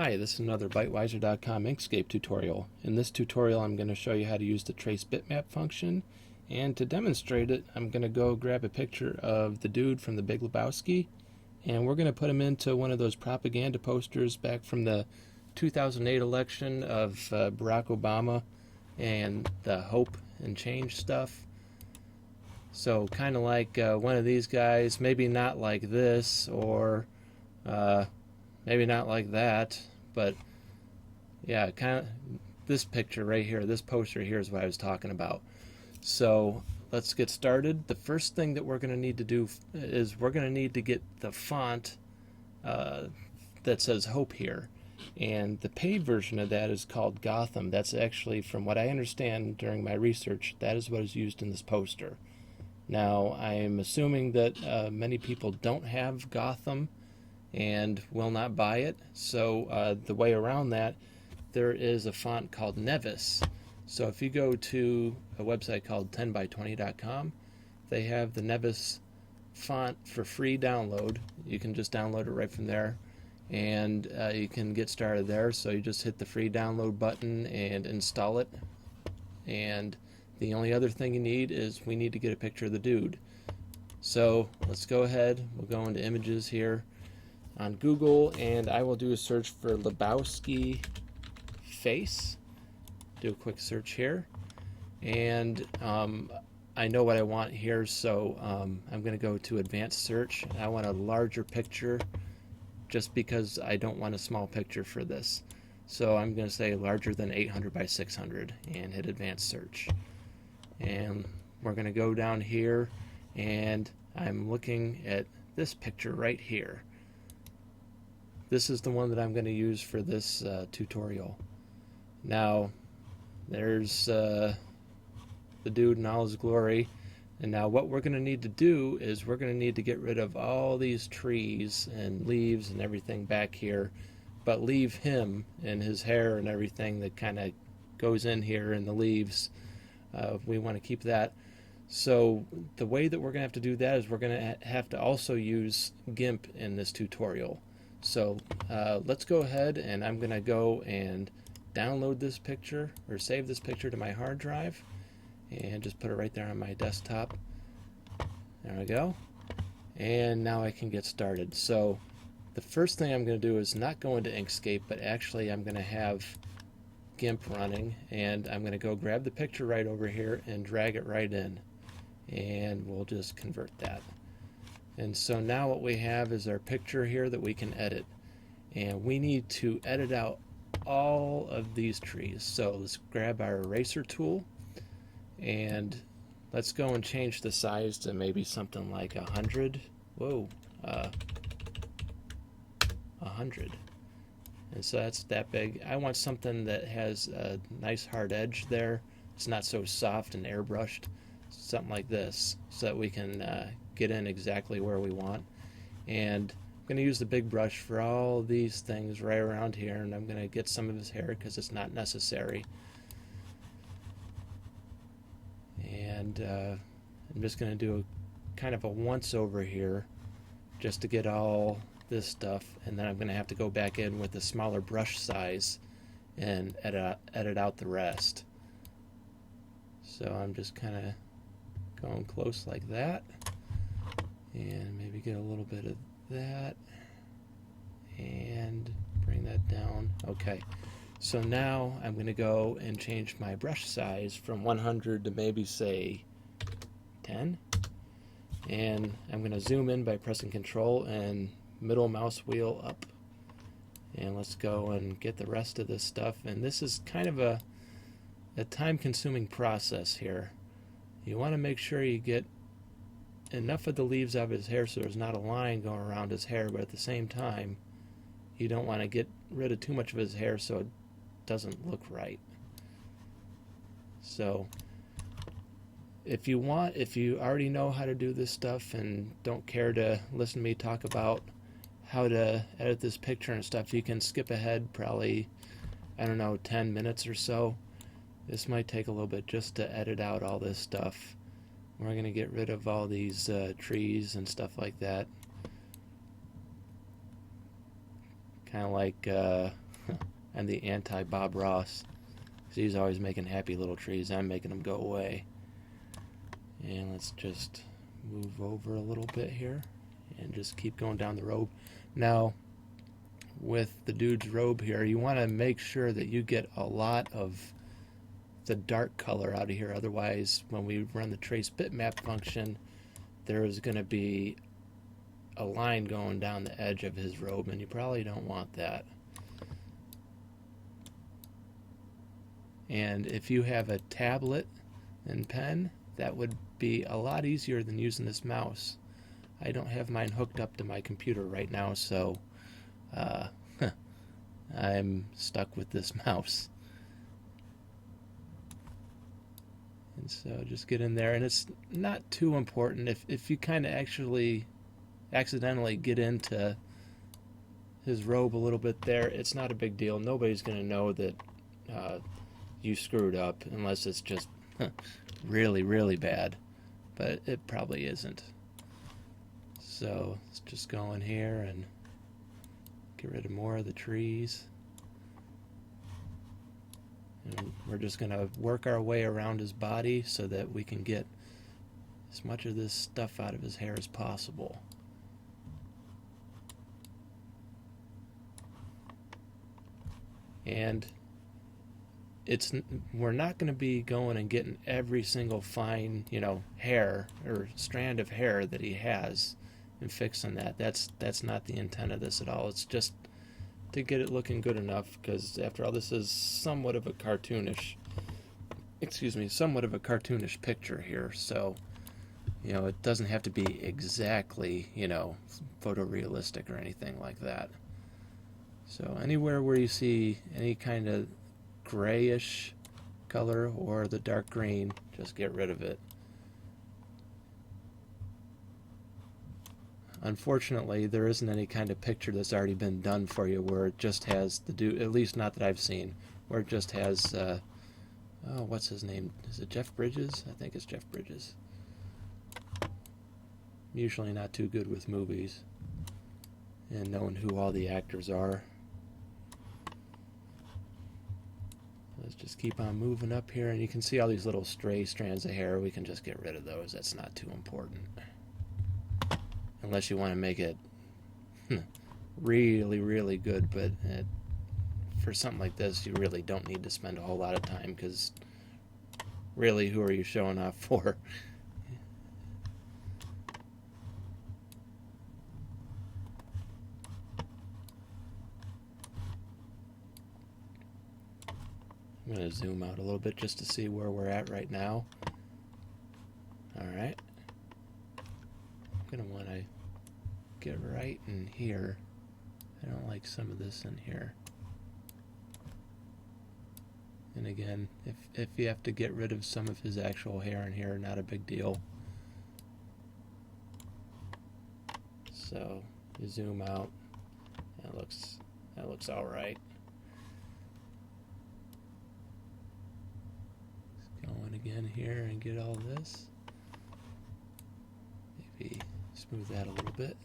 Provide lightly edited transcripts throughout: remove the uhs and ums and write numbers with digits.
Hi, this is another Byteweiser.com Inkscape tutorial. In this tutorial I'm going to show you how to use the Trace Bitmap function, and to demonstrate it I'm going to go grab a picture of the dude from the Big Lebowski, and we're going to put him into one of those propaganda posters back from the 2008 election of Barack Obama and the Hope and Change stuff. So kind of like one of these guys, maybe not like this, or maybe not like that, but yeah, kind of this picture right here, this poster here is what I was talking about. So let's get started. The first thing that we're going to need to do is we're going to need to get the font that says Hope here. And the paid version of that is called Gotham. That's actually, from what I understand during my research, that is what is used in this poster. Now, I'm assuming that many people don't have Gotham and will not buy it. So the way around that, there is a font called Nevis. So if you go to a website called 10by20.com, they have the Nevis font for free download. You can just download it right from there, and you can get started there. So you just hit the free download button and install it. And the only other thing you need is we need to get a picture of the dude. So let's go ahead. We'll go into images here on Google, and I will do a search for Lebowski face. Do a quick search here, and I know what I want here, so I'm going to go to advanced search. I want a larger picture just because I don't want a small picture for this. So I'm going to say larger than 800 by 600 and hit advanced search. And we're going to go down here, and I'm looking at this picture right here. This is the one that I'm going to use for this tutorial. Now, there's the dude in all his glory. And now what we're going to need to do is we're going to need to get rid of all these trees and leaves and everything back here, but leave him and his hair and everything that kind of goes in here in the leaves. We want to keep that. So the way that we're going to have to do that is we're going to have to also use GIMP in this tutorial. So let's go ahead, and I'm going to go and download this picture, or save this picture to my hard drive, and just put it right there on my desktop. There we go. And now I can get started. So the first thing I'm going to do is not go into Inkscape, but actually I'm going to have GIMP running, and I'm going to go grab the picture right over here and drag it right in, and we'll just convert that. And so now what we have is our picture here that we can edit, and we need to edit out all of these trees. So let's grab our eraser tool, and let's go and change the size to maybe something like 100. Whoa, 100. And so that's that big. I want something that has a nice hard edge there. It's not so soft and airbrushed. Something like this, so that we can get in exactly where we want. And I'm going to use the big brush for all these things right around here, and I'm going to get some of his hair because it's not necessary. And I'm just going to do a kind of a once over here just to get all this stuff, and then I'm going to have to go back in with a smaller brush size and edit out the rest. So I'm just kind of going close like that, and maybe get a little bit of that and bring that down. Okay, so now I'm going to go and change my brush size from 100 to maybe say 10, and I'm going to zoom in by pressing Control and middle mouse wheel up, and let's go and get the rest of this stuff. And this is kind of a time-consuming process here. You want to make sure you get enough of the leaves out of his hair so there's not a line going around his hair, but at the same time you don't want to get rid of too much of his hair so it doesn't look right. So if you already know how to do this stuff and don't care to listen to me talk about how to edit this picture and stuff, you can skip ahead probably, I don't know, 10 minutes or so. This might take a little bit just to edit out all this stuff. We're going to get rid of all these trees and stuff like that. Kind of like I'm the anti-Bob Ross. He's always making happy little trees. I'm making them go away. And let's just move over a little bit here and just keep going down the road. Now, with the dude's robe here, you want to make sure that you get a lot of the dark color out of here. Otherwise, when we run the Trace Bitmap function, there is going to be a line going down the edge of his robe, and you probably don't want that. And if you have a tablet and pen, that would be a lot easier than using this mouse. I don't have mine hooked up to my computer right now, so I'm stuck with this mouse. And so just get in there, and it's not too important. If you kind of actually accidentally get into his robe a little bit there, it's not a big deal. Nobody's going to know that you screwed up unless it's just really, really bad. But it probably isn't. So let's just go in here and get rid of more of the trees. And we're just going to work our way around his body so that we can get as much of this stuff out of his hair as possible. And we're not going to be going and getting every single fine, hair or strand of hair that he has and fixing that. That's not the intent of this at all. It's just to get it looking good enough, because after all, this is somewhat of a cartoonish picture here. So, it doesn't have to be exactly, photorealistic or anything like that. So anywhere where you see any kind of grayish color or the dark green, just get rid of it. Unfortunately, there isn't any kind of picture that's already been done for you where it just has the dude, at least not that I've seen, where it just has, what's his name? Is it Jeff Bridges? I think it's Jeff Bridges. I'm usually not too good with movies and knowing who all the actors are. Let's just keep on moving up here, and you can see all these little stray strands of hair. We can just get rid of those. That's not too important. Unless you want to make it really, really good, but for something like this, you really don't need to spend a whole lot of time, because really, who are you showing off for? I'm going to zoom out a little bit just to see where we're at right now. Alright. I'm going to want to get right in here. I don't like some of this in here. And again, if you have to get rid of some of his actual hair in here, not a big deal. So you zoom out. That looks all right. Going again here and get all this. Maybe smooth that a little bit.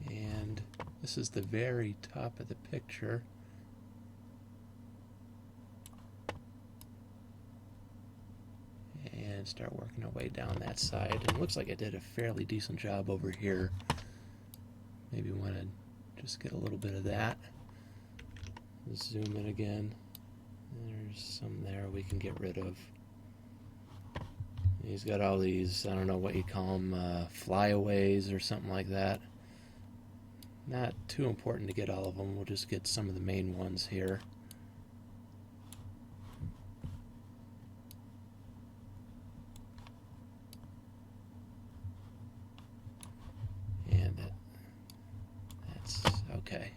And this is the very top of the picture. And start working our way down that side. And it looks like I did a fairly decent job over here. Maybe want to just get a little bit of that. Zoom in again. There's some there we can get rid of. He's got all these, I don't know what you call them, flyaways or something like that. Not too important to get all of them. We'll just get some of the main ones here. And that's okay.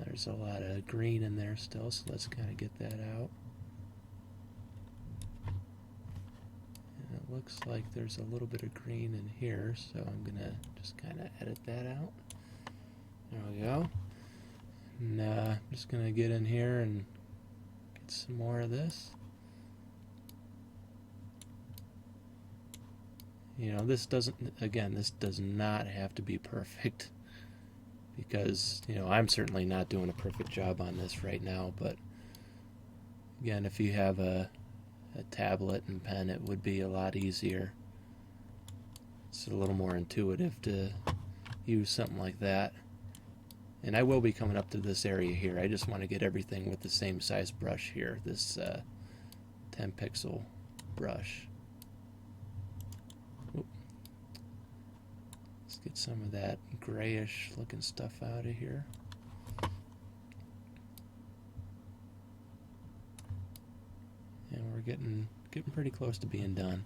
There's a lot of green in there still, so let's kind of get that out. And it looks like there's a little bit of green in here, so I'm going to just kind of edit that out. There we go. And I'm just going to get in here and get some more of this. You know, this does not have to be perfect, because, you know, I'm certainly not doing a perfect job on this right now, but again, if you have a tablet and pen, it would be a lot easier. It's a little more intuitive to use something like that. And I will be coming up to this area here. I just want to get everything with the same size brush here, this 10 pixel brush. Oop. Let's get some of that grayish looking stuff out of here. And we're getting pretty close to being done.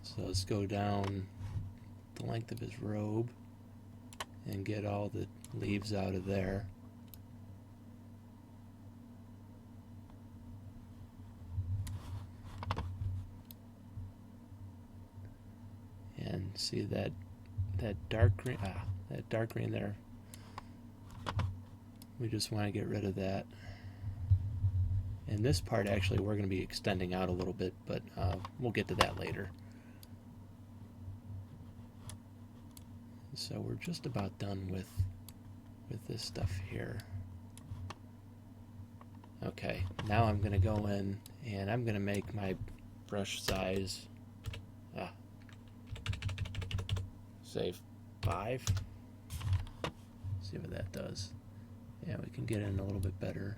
So let's go down the length of his robe and get all the leaves out of there. And see that dark green, that dark green there. We just want to get rid of that. And this part, actually, we're going to be extending out a little bit, but we'll get to that later. So we're just about done with this stuff here. Okay, now I'm going to go in and I'm going to make my brush size, say 5. See what that does. Yeah, we can get in a little bit better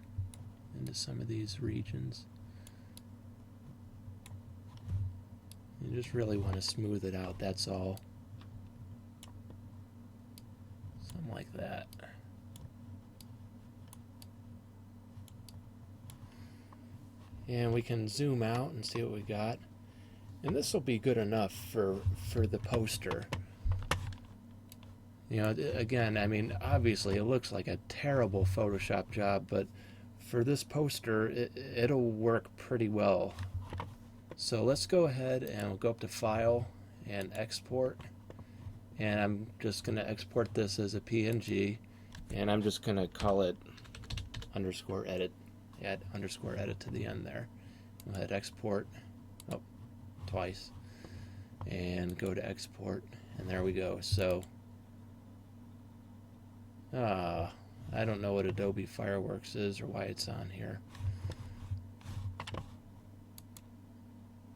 into some of these regions. You just really want to smooth it out, that's all. Something like that. And we can zoom out and see what we got. And this will be good enough for the poster. You know, again, I mean, obviously it looks like a terrible Photoshop job, but for this poster, it'll work pretty well. So let's go ahead and we'll go up to File and Export. And I'm just going to export this as a PNG. And I'm just going to call it _edit. Add _edit to the end there. We'll hit Export. Oh, twice. And go to Export. And there we go. So, I don't know what Adobe Fireworks is or why it's on here.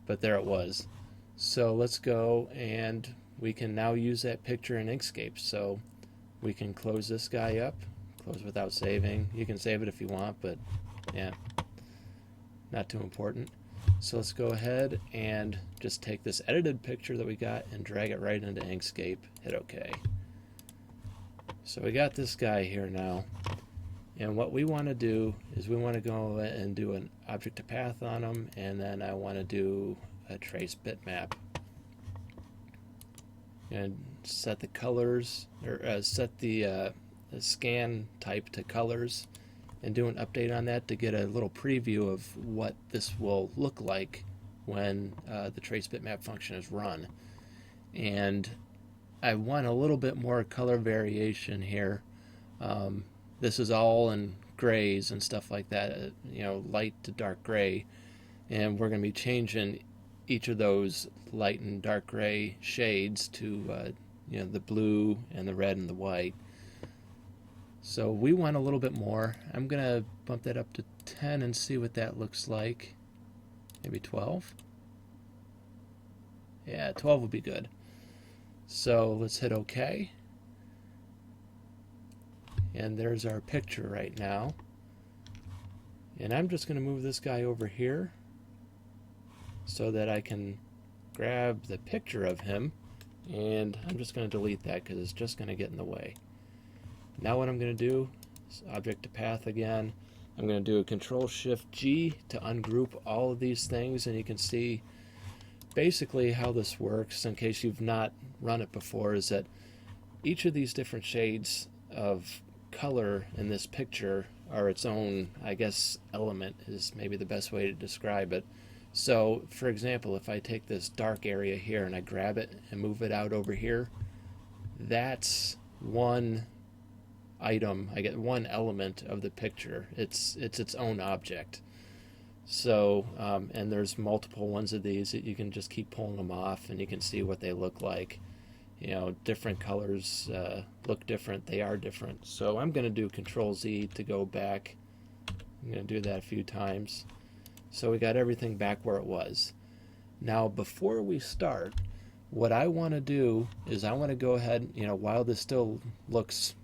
But there it was. So let's go, and we can now use that picture in Inkscape. So we can close this guy up. Close without saving. You can save it if you want, but yeah, not too important. So let's go ahead and just take this edited picture that we got and drag it right into Inkscape. Hit OK. So we got this guy here now, and what we want to do is we want to go and do an object to path on him, and then I want to do a trace bitmap and set the colors, or set the scan type to colors, and do an update on that to get a little preview of what this will look like when the trace bitmap function is run. And I want a little bit more color variation here. This is all in grays and stuff like that, you know, light to dark gray, and we're going to be changing each of those light and dark gray shades to you know, the blue and the red and the white. So we want a little bit more. I'm going to bump that up to 10 and see what that looks like. Maybe 12? Yeah, 12 would be good. So let's hit OK. And there's our picture right now. And I'm just going to move this guy over here so that I can grab the picture of him. And I'm just going to delete that because it's just going to get in the way. Now what I'm going to do is object to path again. I'm going to do a Control-Shift-G to ungroup all of these things, and you can see basically how this works, in case you've not run it before, is that each of these different shades of color in this picture are its own, I guess, element is maybe the best way to describe it. So, for example, if I take this dark area here and I grab it and move it out over here, that's one item. I get one element of the picture. It's its own object. So, and there's multiple ones of these that you can just keep pulling them off and you can see what they look like. You know, different colors look different, they are different. So I'm going to do Control Z to go back. I'm going to do that a few times. So we got everything back where it was. Now, before we start, what I want to do is I want to go ahead, you know, while this still looks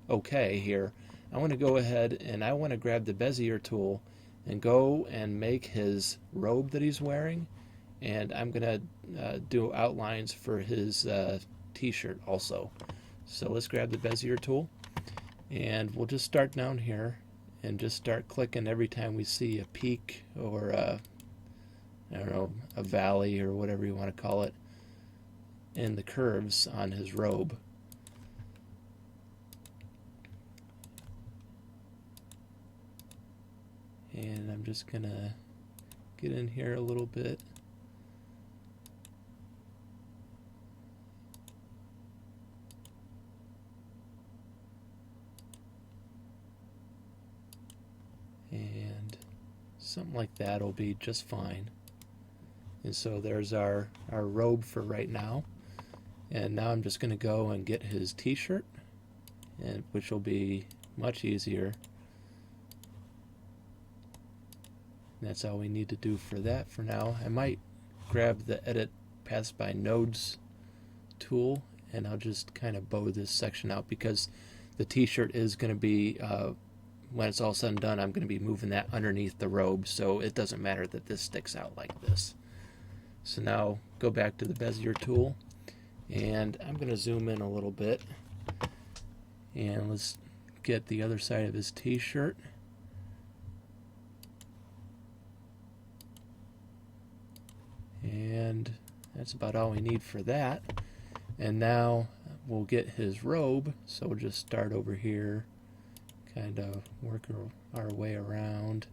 okay here, I want to go ahead and I want to grab the Bezier tool and go and make his robe that he's wearing, and I'm going to do outlines for his t-shirt also. So let's grab the Bezier tool, and we'll just start down here and just start clicking every time we see a peak or I don't know, a valley or whatever you want to call it in the curves on his robe. And I'm just gonna get in here a little bit. And something like that will be just fine. And so there's our robe for right now. And now I'm just going to go and get his t-shirt, and which will be much easier. And that's all we need to do for that for now. I might grab the Edit Paths by Nodes tool, and I'll just kind of bow this section out because the t-shirt is going to be, when it's all said and done, I'm going to be moving that underneath the robe, so it doesn't matter that this sticks out like this. So now go back to the Bezier tool, and I'm going to zoom in a little bit, and let's get the other side of his t-shirt. And that's about all we need for that. And now we'll get his robe, so we'll just start over here, kind of work our way around.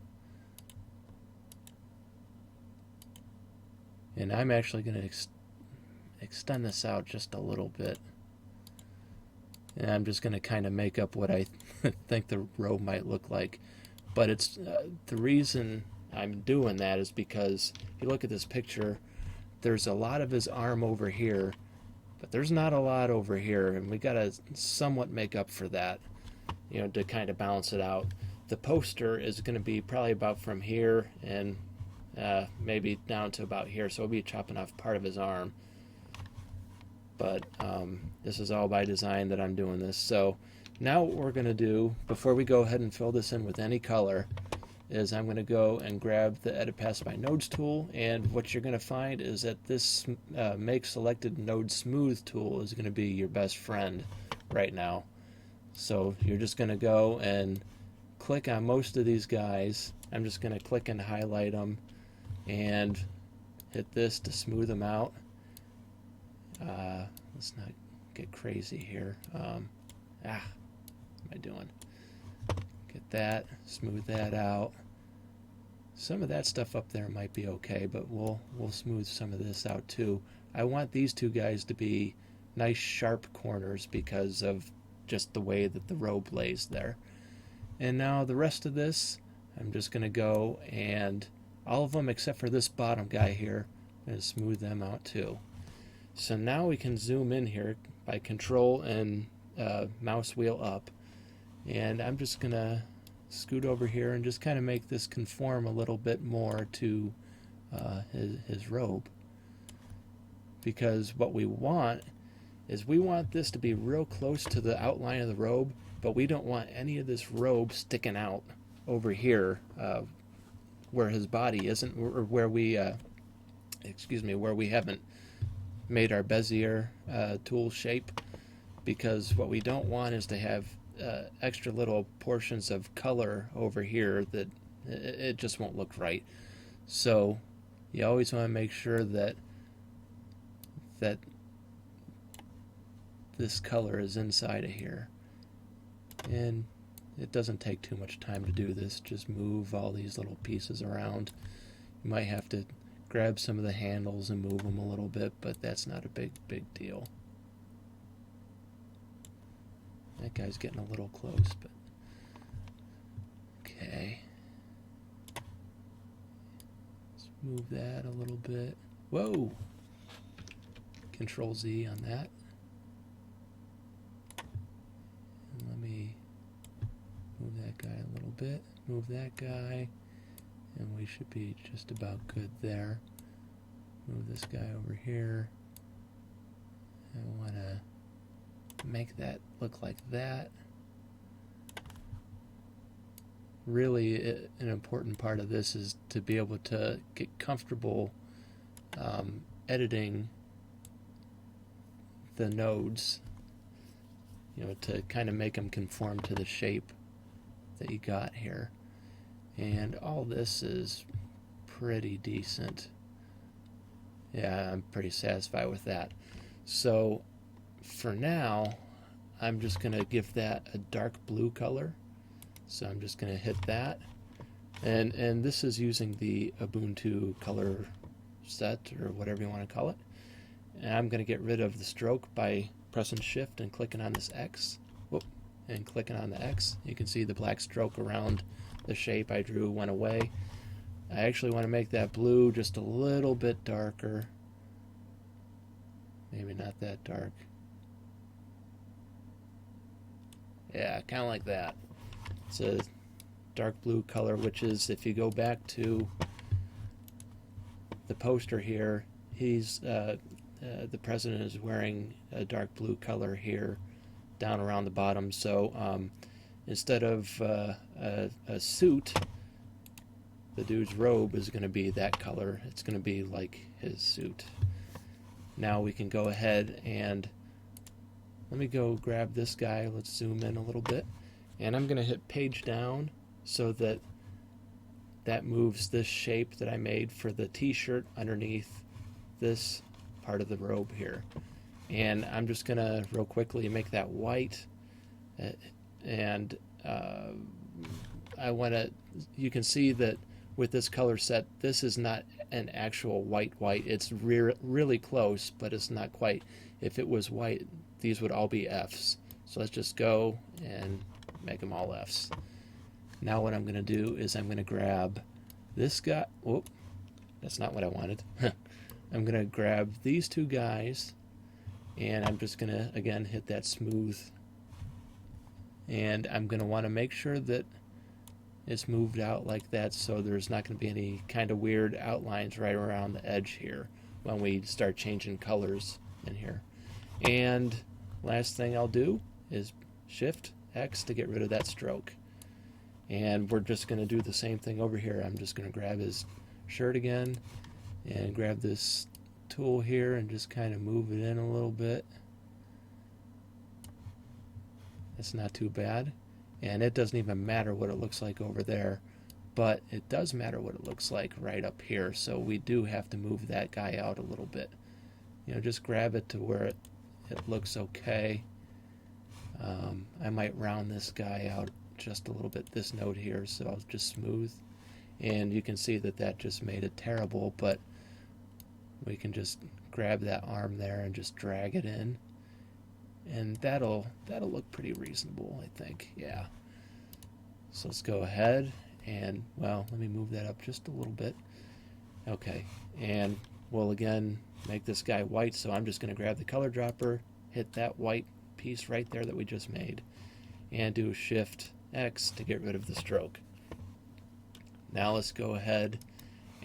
And I'm actually going to extend this out just a little bit. And I'm just going to kind of make up what I think the robe might look like. But it's the reason I'm doing that is because if you look at this picture, there's a lot of his arm over here, but there's not a lot over here, and we got to somewhat make up for that, you know, to kind of balance it out. The poster is going to be probably about from here and maybe down to about here, so we'll be chopping off part of his arm. But this is all by design that I'm doing this. So now what we're going to do, before we go ahead and fill this in with any color, is I'm going to go and grab the Edit Paths by Nodes tool, and what you're going to find is that this Make Selected Node Smooth tool is going to be your best friend right now. So you're just going to go and click on most of these guys. I'm just going to click and highlight them and hit this to smooth them out. Let's not get crazy here. What am I doing? Get that, smooth that out. Some of that stuff up there might be okay, but we'll smooth some of this out too. I want these two guys to be nice sharp corners because of just the way that the robe lays there. And now the rest of this, I'm just going to go and all of them except for this bottom guy here, I'm going to smooth them out too. So now we can zoom in here by Control and mouse wheel up. And I'm just going to scoot over here and just kind of make this conform a little bit more to his robe. Because what we want is we want this to be real close to the outline of the robe, but we don't want any of this robe sticking out over here where his body isn't, or where we, where we haven't made our Bezier tool shape. Because what we don't want is to have extra little portions of color over here that it just won't look right. So you always want to make sure that this color is inside of here. And it doesn't take too much time to do this. Just move all these little pieces around. You might have to grab some of the handles and move them a little bit, but that's not a big deal. That guy's getting a little close, but okay. move that a little bit. Whoa! Control Z on that. And let me move that guy a little bit. Move that guy. And we should be just about good there. Move this guy over here. I want to make that look like that. Really, an important part of this is to be able to get comfortable editing the nodes, you know, to kind of make them conform to the shape that you got here. And all this is pretty decent. Yeah, I'm pretty satisfied with that. So for now, I'm just going to give that a dark blue color. So I'm just going to hit that. And this is using the Ubuntu color set, or whatever you want to call it. And I'm going to get rid of the stroke by pressing Shift and clicking on this X. Whoop, and clicking on the X. You can see the black stroke around the shape I drew went away. I actually want to make that blue just a little bit darker. Maybe not that dark. Yeah, kind of like that. It's a dark blue color, which is, if you go back to the poster here, he's the president is wearing a dark blue color here down around the bottom. So instead of a suit, the dude's robe is going to be that color. It's going to be like his suit. Now we can go ahead and let me go grab this guy. Let's zoom in a little bit. And I'm going to hit page down so that that moves this shape that I made for the t-shirt underneath this part of the robe here. And I'm just going to real quickly make that white. And I want to, you can see that with this color set, this is not an actual white. It's really close, but it's not quite. If it was white, these would all be Fs. So let's just go and make them all Fs. Now what I'm going to do is I'm going to grab this guy. Whoop, that's not what I wanted. I'm going to grab these two guys, and I'm just going to, again, hit that smooth. And I'm going to want to make sure that it's moved out like that, so there's not going to be any kind of weird outlines right around the edge here when we start changing colors in here. And last thing I'll do is Shift X to get rid of that stroke. And we're just going to do the same thing over here. I'm just going to grab his shirt again and grab this tool here and just kind of move it in a little bit. That's not too bad. And it doesn't even matter what it looks like over there, but it does matter what it looks like right up here. So we do have to move that guy out a little bit. You know, just grab it to where it looks okay. I might round this guy out just a little bit, this node here, so I'll just smooth. And you can see that that just made it terrible, but we can just grab that arm there and just drag it in. And that'll look pretty reasonable, I think. Yeah. So let's go ahead and, well, let me move that up just a little bit. Okay. And we'll again make this guy white, so I'm just going to grab the color dropper, hit that white piece right there that we just made, and do Shift X to get rid of the stroke. Now let's go ahead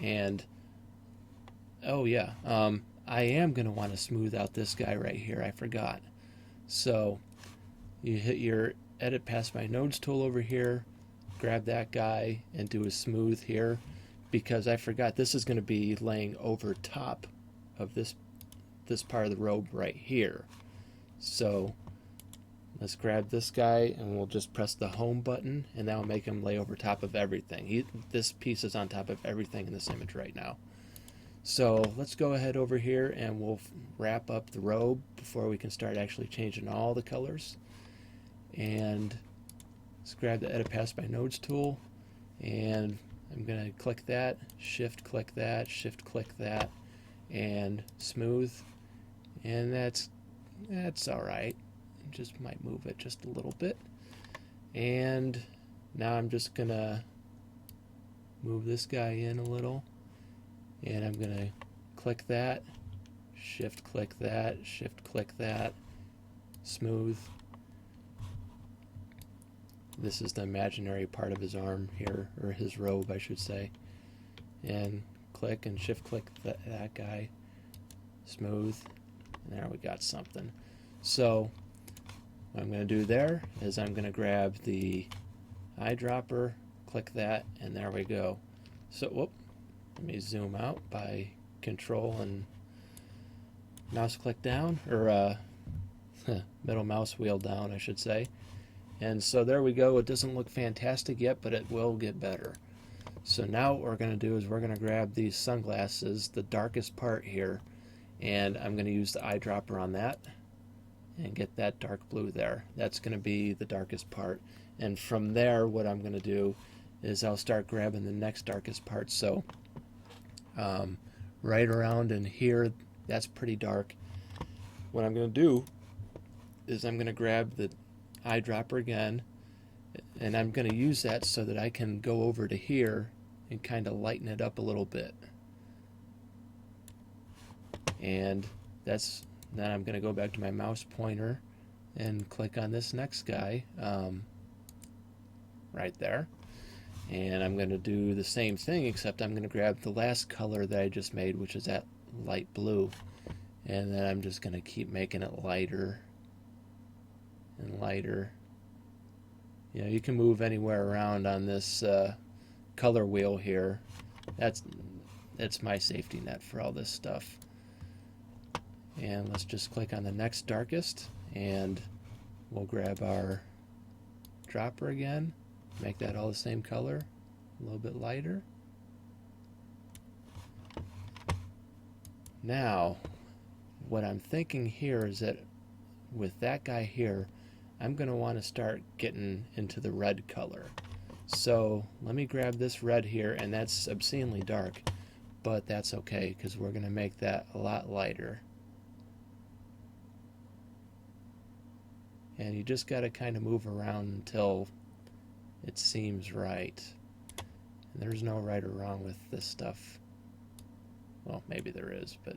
and, oh yeah, I am going to want to smooth out this guy right here. I forgot. So you hit your Edit Pass by Nodes tool over here, grab that guy and do a smooth here, because I forgot this is going to be laying over top of this part of the robe right here. So let's grab this guy and we'll just press the home button, and that will make him lay over top of everything. This piece is on top of everything in this image right now. So let's go ahead over here and we'll wrap up the robe before we can start actually changing all the colors. And let's grab the Edit Pass by Nodes tool, and I'm going to click that, Shift click that, Shift click that, and smooth. And that's all right. Just might move it just a little bit. And now I'm just going to move this guy in a little. And I'm going to click that, shift click that, shift click that, smooth. This is the imaginary part of his arm here, or his robe I should say. And click and shift click that guy, smooth. And there we got something. So what I'm going to do there is I'm going to grab the eyedropper, click that, and there we go. So whoop, let me zoom out by control and mouse click down, or middle mouse wheel down I should say. And so there we go. It doesn't look fantastic yet, but it will get better. So now what we're going to do is we're going to grab these sunglasses, the darkest part here, and I'm going to use the eyedropper on that and get that dark blue there. That's going to be the darkest part. And from there, what I'm going to do is I'll start grabbing the next darkest part. So right around in here, that's pretty dark. What I'm going to do is I'm going to grab the eyedropper again, and I'm going to use that so that I can go over to here and kind of lighten it up a little bit. And then I'm going to go back to my mouse pointer and click on this next guy right there. And I'm going to do the same thing, except I'm going to grab the last color that I just made, which is that light blue. And then I'm just going to keep making it lighter and lighter. You know, you can move anywhere around on this color wheel here. That's my safety net for all this stuff. And let's just click on the next darkest, and we'll grab our dropper again, make that all the same color, a little bit lighter. Now, what I'm thinking here is that with that guy here, I'm going to want to start getting into the red color. So let me grab this red here, and that's obscenely dark, but that's okay because we're going to make that a lot lighter. And you just got to kind of move around until it seems right. And there's no right or wrong with this stuff. Well, maybe there is, but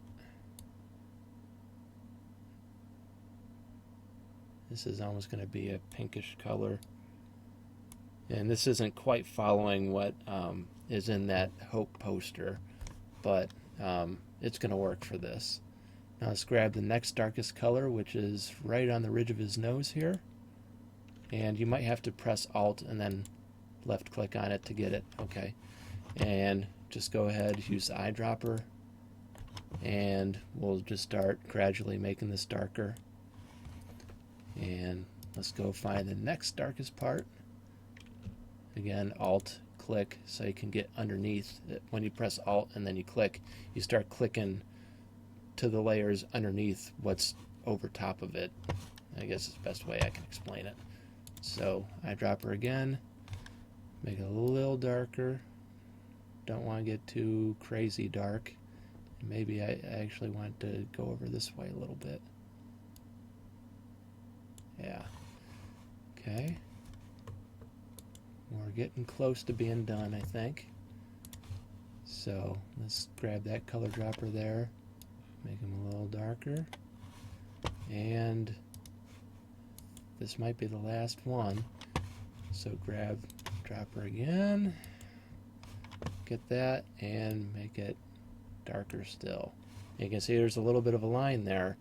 this is almost going to be a pinkish color. And this isn't quite following what is in that Hope poster, but it's going to work for this. Now let's grab the next darkest color, which is right on the ridge of his nose here. And you might have to press Alt and then left click on it to get it. Okay. And just go ahead, use the eyedropper, and we'll just start gradually making this darker. And let's go find the next darkest part. Again, Alt click so you can get underneath. When you press Alt and then you click, you start clicking to the layers underneath what's over top of it. I guess it's the best way I can explain it. So eyedropper again, make it a little darker. Don't want to get too crazy dark. Maybe I actually want to go over this way a little bit. Yeah. Okay. We're getting close to being done, I think. So let's grab that color dropper there, make them a little darker. And this might be the last one. So grab dropper again, get that, and make it darker still. You can see there's a little bit of a line there.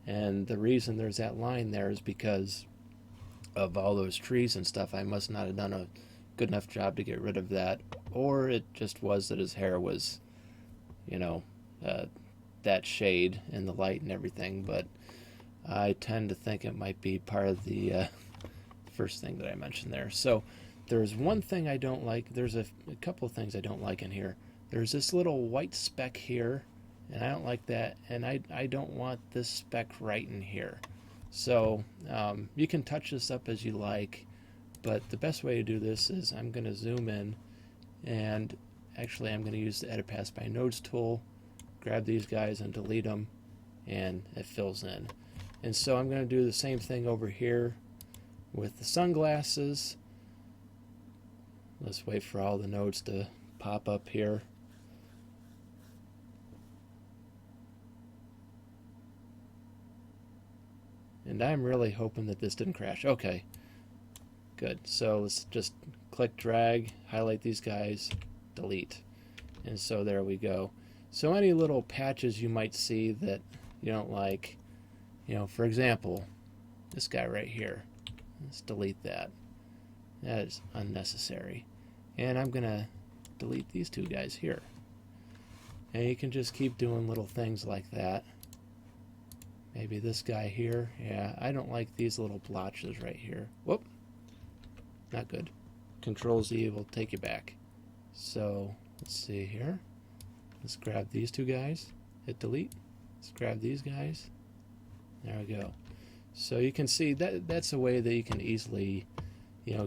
And the reason there's that line there is because of all those trees and stuff. I must not have done a good enough job to get rid of that, or it just was that his hair was, you know, that shade in the light and everything. But I tend to think it might be part of the first thing that I mentioned there. So there's one thing I don't like. There's a couple of things I don't like in here. There's this little white speck here, and I don't like that, and I don't want this speck right in here. So you can touch this up as you like, but the best way to do this is I'm going to zoom in, and actually I'm going to use the Edit Paths by Nodes tool, grab these guys and delete them, and it fills in. And so I'm going to do the same thing over here with the sunglasses. Let's wait for all the nodes to pop up here. And I'm really hoping that this didn't crash. Okay, good. So let's just click, drag, highlight these guys, delete. And so there we go. So any little patches you might see that you don't like, for example, this guy right here, let's delete that. That is unnecessary. And I'm going to delete these two guys here. And you can just keep doing little things like that. Maybe this guy here. Yeah, I don't like these little blotches right here. Whoop. Not good. Control Z will take you back. So let's see here. Let's grab these two guys. Hit delete. Let's grab these guys. There we go. So you can see that that's a way that you can easily,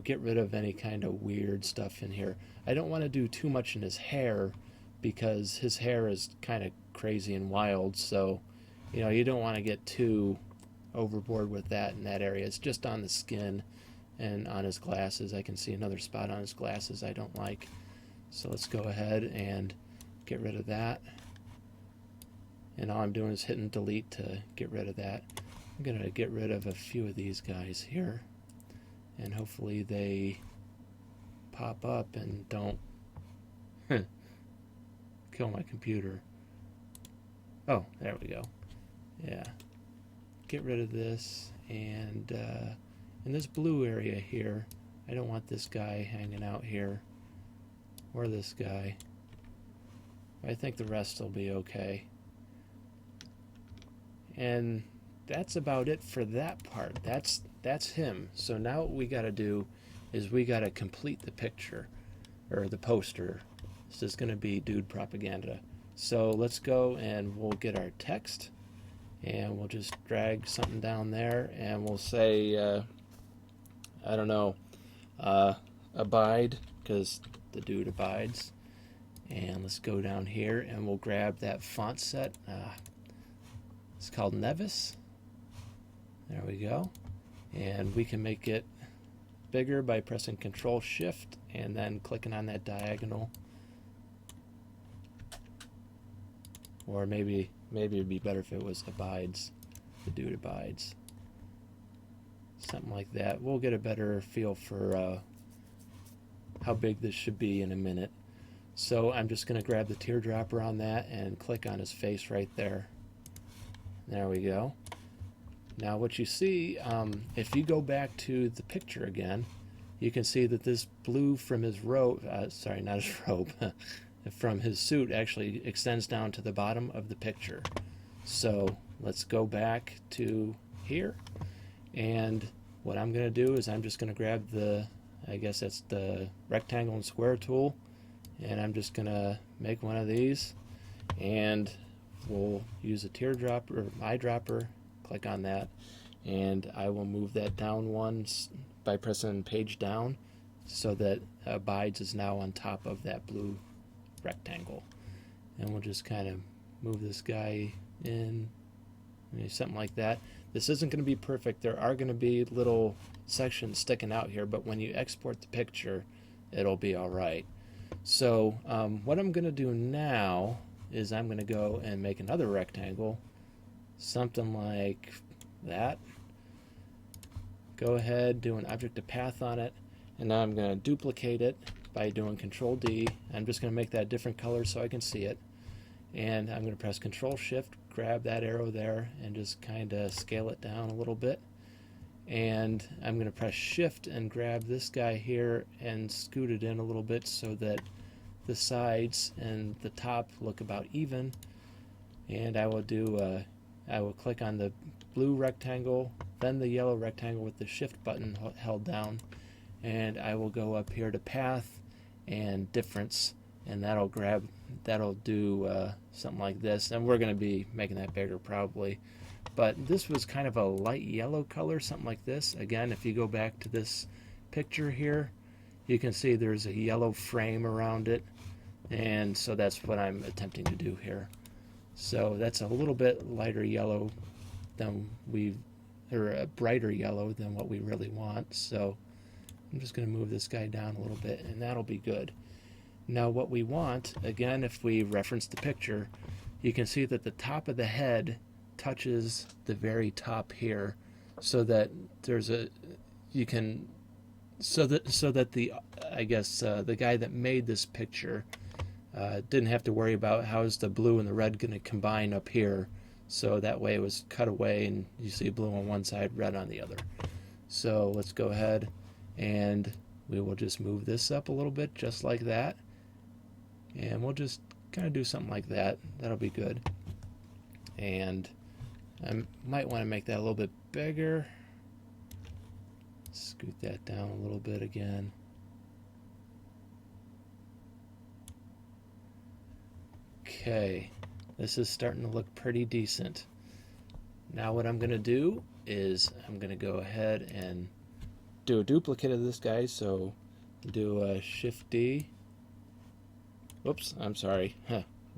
get rid of any kind of weird stuff in here. I don't want to do too much in his hair because his hair is kind of crazy and wild. So, you don't want to get too overboard with that in that area. It's just on the skin and on his glasses. I can see another spot on his glasses I don't like. So let's go ahead and get rid of that. And all I'm doing is hitting delete to get rid of that. I'm going to get rid of a few of these guys here. And hopefully they pop up and don't kill my computer. Oh, there we go. Yeah. Get rid of this. And in this blue area here, I don't want this guy hanging out here. Or this guy. I think the rest will be okay. And that's about it for that part. That's him. So now what we got to do is we got to complete the picture or the poster. This is going to be dude propaganda. So let's go and we'll get our text and we'll just drag something down there and we'll say I don't know, abide, because the dude abides. And let's go down here and we'll grab that font set. It's called Nevis. There we go. And we can make it bigger by pressing Control Shift and then clicking on that diagonal. Or maybe it'd be better if it was abides. The dude abides. Something like that. We'll get a better feel for how big this should be in a minute. So I'm just going to grab the teardropper on that and click on his face right there. There we go. Now what you see, if you go back to the picture again, you can see that this blue from his robe, sorry, not his robe, from his suit actually extends down to the bottom of the picture. So let's go back to here. And what I'm going to do is I'm just going to grab the, I guess that's the rectangle and square tool. And I'm just going to make one of these. And we'll use a teardrop or eyedropper, click on that, and I will move that down once by pressing page down so that abides is now on top of that blue rectangle. And we'll just kind of move this guy in, something like that. This isn't going to be perfect. There are going to be little sections sticking out here, but when you export the picture, it'll be all right. So what I'm going to do now is I'm going to go and make another rectangle, something like that. Go ahead, do an object to path on it, and now I'm going to duplicate it by doing Control D. I'm just going to make that a different color so I can see it. And I'm going to press Control Shift, grab that arrow there, and just kind of scale it down a little bit. And I'm going to press Shift and grab this guy here and scoot it in a little bit so that the sides and the top look about even. And I will do I will click on the blue rectangle, then the yellow rectangle with the Shift button held down, and I will go up here to path and difference, and that'll do something like this. And we're going to be making that bigger probably, but this was kind of a light yellow color, something like this. Again, if you go back to this picture here, you can see there's a yellow frame around it, and so that's what I'm attempting to do here. So that's a little bit lighter yellow than or a brighter yellow than what we really want. So I'm just going to move this guy down a little bit, and that'll be good. Now what we want, again, if we reference the picture, you can see that the top of the head touches the very top here. so that there's a you can so that the I guess the guy that made this picture didn't have to worry about how's the blue and the red going to combine up here. So that way it was cut away and you see blue on one side, red on the other. So let's go ahead and we will just move this up a little bit just like that. And we'll just kind of do something like that. That'll be good. And I might want to make that a little bit bigger. Scoot that down a little bit again. Okay, this is starting to look pretty decent. Now what I'm going to do is I'm going to go ahead and do a duplicate of this guy. So do a Shift D. Oops, I'm sorry.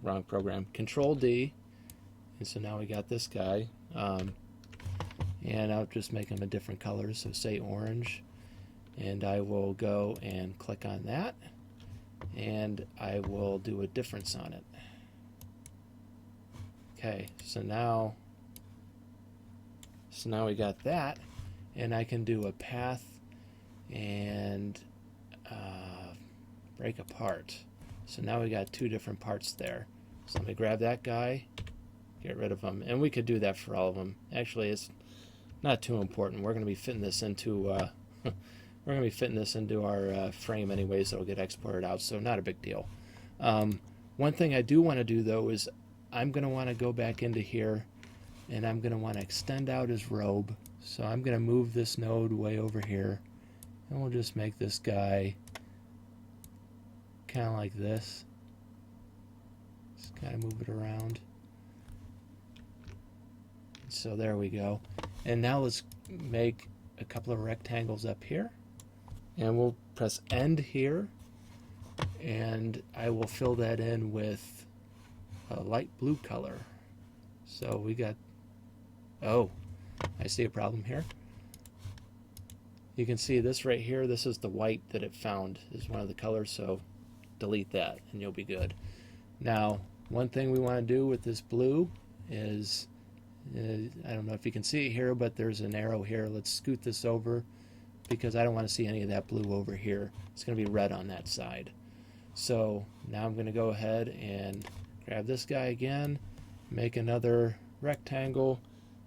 Wrong program. Control D. And so now we got this guy. And I'll just make him a different color. So say orange. And I will go and click on that. And I will do a difference on it. Okay, so now we got that, and I can do a path and break apart. So now we got two different parts there. So let me grab that guy, get rid of him, and we could do that for all of them. Actually, it's not too important. We're going to be fitting this into our frame anyways. It'll get exported out, so not a big deal. One thing I do want to do though is I'm going to want to go back into here and I'm going to want to extend out his robe. So I'm going to move this node way over here and we'll just make this guy kind of like this. Just kind of move it around. So there we go. And now let's make a couple of rectangles up here. And we'll press end here. And I will fill that in with a light blue color. So we got, oh, I see a problem here. You can see this right here. This is the white that it found is one of the colors. So delete that and you'll be good. Now, one thing we want to do with this blue is, I don't know if you can see it here, but there's an arrow here. Let's scoot this over because I don't want to see any of that blue over here. It's going to be red on that side. So now I'm going to go ahead and grab this guy again, make another rectangle,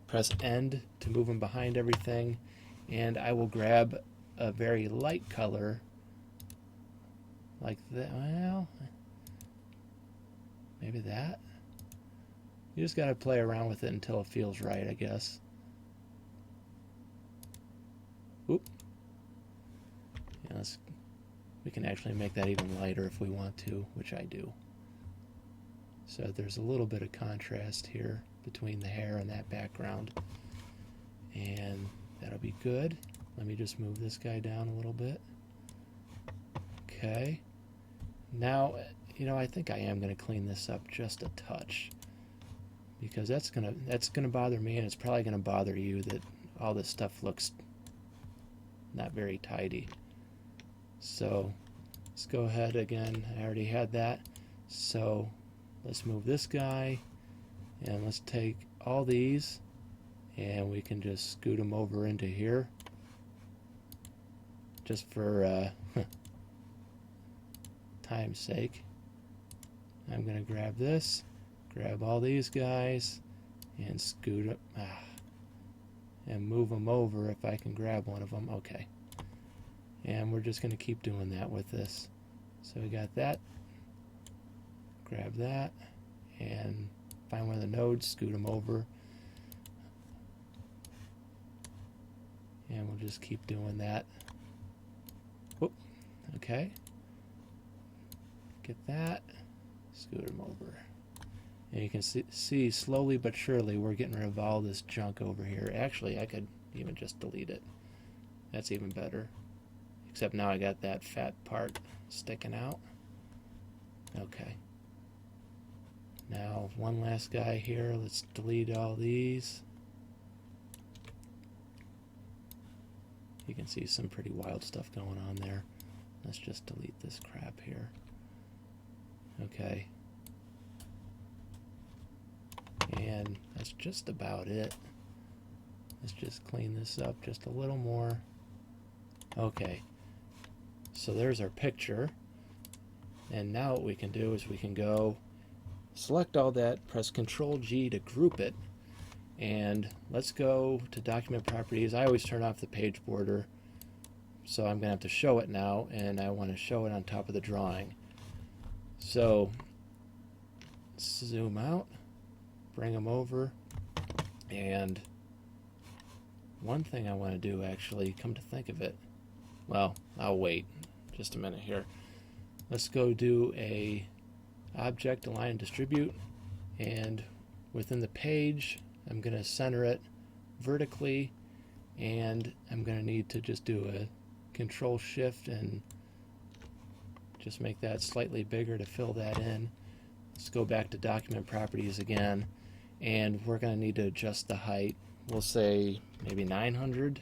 press end to move him behind everything, and I will grab a very light color like that. Well, maybe that. You just got to play around with it until it feels right, I guess. Oop. Yeah, we can actually make that even lighter if we want to, which I do. So there's a little bit of contrast here between the hair and that background. And that'll be good. Let me just move this guy down a little bit. Okay. Now, I think I am going to clean this up just a touch. Because that's gonna bother me, and it's probably going to bother you that all this stuff looks not very tidy. So let's go ahead again. I already had that. So let's move this guy, and let's take all these, and we can just scoot them over into here. Just for time's sake. I'm going to grab this, grab all these guys, and scoot up, and move them over if I can grab one of them. Okay. And we're just going to keep doing that with this. So we got that. Grab that and find one of the nodes, scoot them over, and we'll just keep doing that. Whoop. Okay. Get that, scoot them over. And you can see slowly but surely we're getting rid of all this junk over here. Actually, I could even just delete it. That's even better. Except now I got that fat part sticking out. Okay. Now, one last guy here. Let's delete all these. You can see some pretty wild stuff going on there. Let's just delete this crap here. Okay. And that's just about it. Let's just clean this up just a little more. Okay, so there's our picture. And now what we can do is we can go select all that, press Control G to group it, and let's go to document properties. I always turn off the page border, so I'm going to have to show it now, and I want to show it on top of the drawing. So zoom out, bring them over, and one thing I want to do, actually, come to think of it, well, I'll wait just a minute here. Let's go do a object, align and distribute, and within the page I'm going to center it vertically, and I'm going to need to just do a Control Shift and just make that slightly bigger to fill that in. Let's go back to document properties again, and we're going to need to adjust the height. We'll say maybe 900.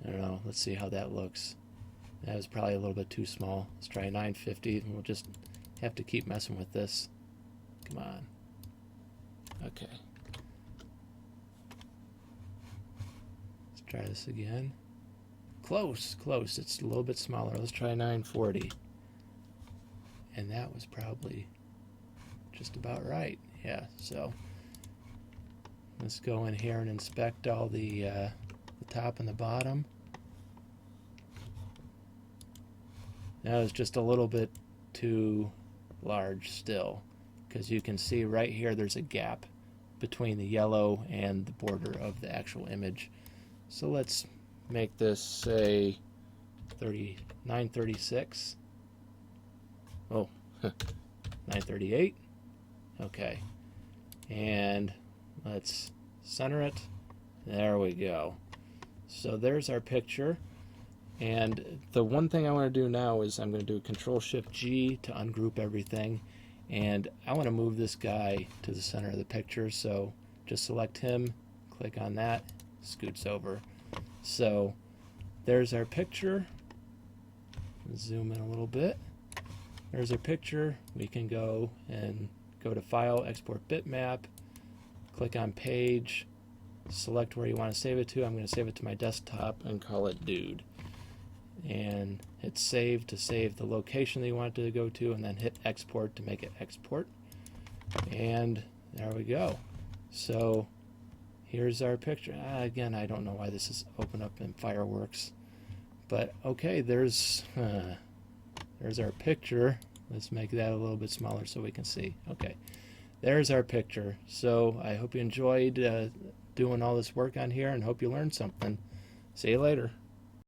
I don't know, let's see how that looks. That was probably a little bit too small. Let's try 950, and we'll just have to keep messing with this. Come on. Okay. Let's try this again. Close, close. It's a little bit smaller. Let's try 940. And that was probably just about right. Yeah, so let's go in here and inspect all the top and the bottom. That was just a little bit too large still, because you can see right here there's a gap between the yellow and the border of the actual image. So let's make this, say, 936. Oh, 938. Okay. And let's center it. There we go. So there's our picture. And the one thing I want to do now is I'm going to do Control Shift G to ungroup everything, and I want to move this guy to the center of the picture, so just select him, click on that, scoots over. So there's our picture. Zoom in a little bit. There's our picture. We can go to File, Export Bitmap, click on Page, select where you want to save it to. I'm going to save it to my desktop and call it Dude. And hit Save to save the location that you want it to go to, and then hit Export to make it export. And there we go. So here's our picture. Again, I don't know why this is open up in Fireworks, but okay, there's our picture. Let's make that a little bit smaller so we can see. Okay, there's our picture. So I hope you enjoyed doing all this work on here, and hope you learned something. See you later.